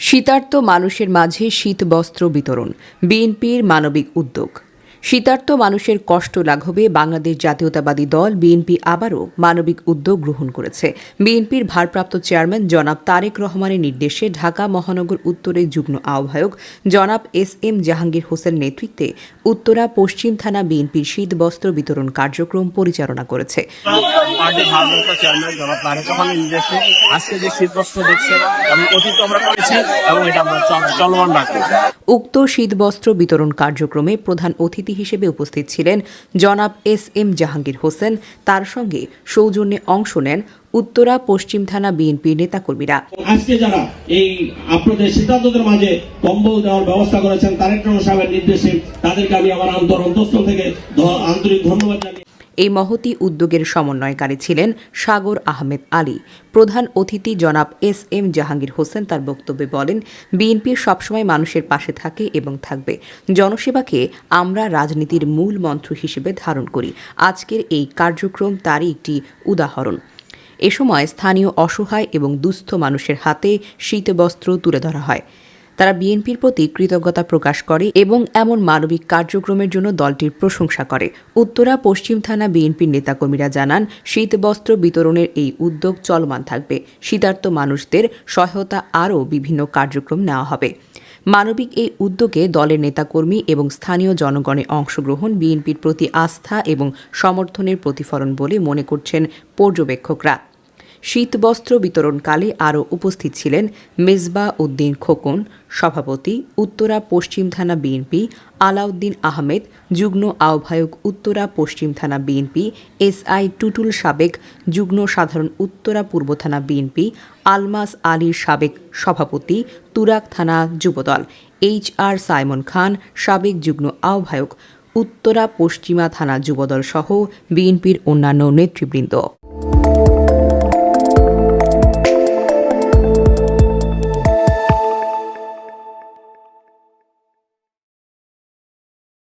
শীতার্ত মানুষের মাঝে শীতবস্ত্র বিতরণ বিএনপির মানবিক উদ্যোগ। শীতার্ত মানুষের কষ্ট লাঘবে বাংলাদেশ জাতীয়তাবাদী দল বিএনপি আবারও মানবিক উদ্যোগ গ্রহণ করেছে। বিএনপির ভারপ্রাপ্ত চেয়ারম্যান জনাব তারেক রহমানের নির্দেশে ঢাকা মহানগর উত্তরের যুগ্ম আহ্বায়ক জনাব এস.এম. জাহাঙ্গীর হোসেন নেতৃত্বে উত্তরা পশ্চিম থানা বিএনপির শীতবস্ত্র বিতরণ কার্যক্রম পরিচালনা করেছে। উক্ত শীতবস্ত্র বিতরণ কার্যক্রমে প্রধান অতিথি হিসেবে উপস্থিত ছিলেন জনাব এস.এম. জাহাঙ্গীর হোসেন। তার সঙ্গে সৌজন্যে অংশ নেন উত্তরা পশ্চিম থানা বিএনপির নেতাকর্মীরা। আজকে যারা এই আপনাদের সিদ্ধান্তদের মাঝে কম্বল দেওয়ার ব্যবস্থা করেছেন তারেক রহমান সাহেবের নির্দেশে তাদেরকে আমি আমার অন্তঃস্থল থেকে আন্তরিক ধন্যবাদ জানাই। এই মহতী উদ্যোগের সমন্বয়কারী ছিলেন সাগর আহমেদ আলী। প্রধান অতিথি জনাব এস.এম. জাহাঙ্গীর হোসেন তার বক্তব্যে বলেন, বিএনপি সবসময় মানুষের পাশে থাকে এবং থাকবে। জনসেবাকে আমরা রাজনীতির মূল মন্ত্র হিসেবে ধারণ করি। আজকের এই কার্যক্রম তারই একটি উদাহরণ। এ সময় স্থানীয় অসহায় এবং দুস্থ মানুষের হাতে শীতবস্ত্র তুলে ধরা হয়। তারা বিএনপির প্রতি কৃতজ্ঞতা প্রকাশ করে এবং এমন মানবিক কার্যক্রমের জন্য দলটির প্রশংসা করে। উত্তরা পশ্চিম থানা বিএনপির নেতাকর্মীরা জানান, শীতবস্ত্র বিতরণের এই উদ্যোগ চলমান থাকবে। শীতার্ত মানুষদের সহায়তা আরও বিভিন্ন কার্যক্রম নেওয়া হবে। মানবিক এই উদ্যোগে দলের নেতাকর্মী এবং স্থানীয় জনগণের অংশগ্রহণ বিএনপির প্রতি আস্থা এবং সমর্থনের প্রতিফলন বলে মনে করছেন পর্যবেক্ষকরা। শীতবস্ত্র বিতরণকালে আরও উপস্থিত ছিলেন মেজবা উদ্দিন খোকন, সভাপতি উত্তরা পশ্চিম থানা বিএনপি, আলাউদ্দিন আহমেদ, যুগ্ম আহ্বায়ক উত্তরা পশ্চিম থানা বিএনপি, এসআই টুটুল সাবেক যুগ্ম সাধারণ উত্তরা পূর্ব থানা বিএনপি, আলমাস আলীর সাবেক সভাপতি তুরাক থানা যুবদল, HR সাইমন খান সাবেক যুগ্ম আহ্বায়ক উত্তরা পশ্চিমা থানা যুবদল সহ বিএনপির অন্যান্য নেতৃবৃন্দ।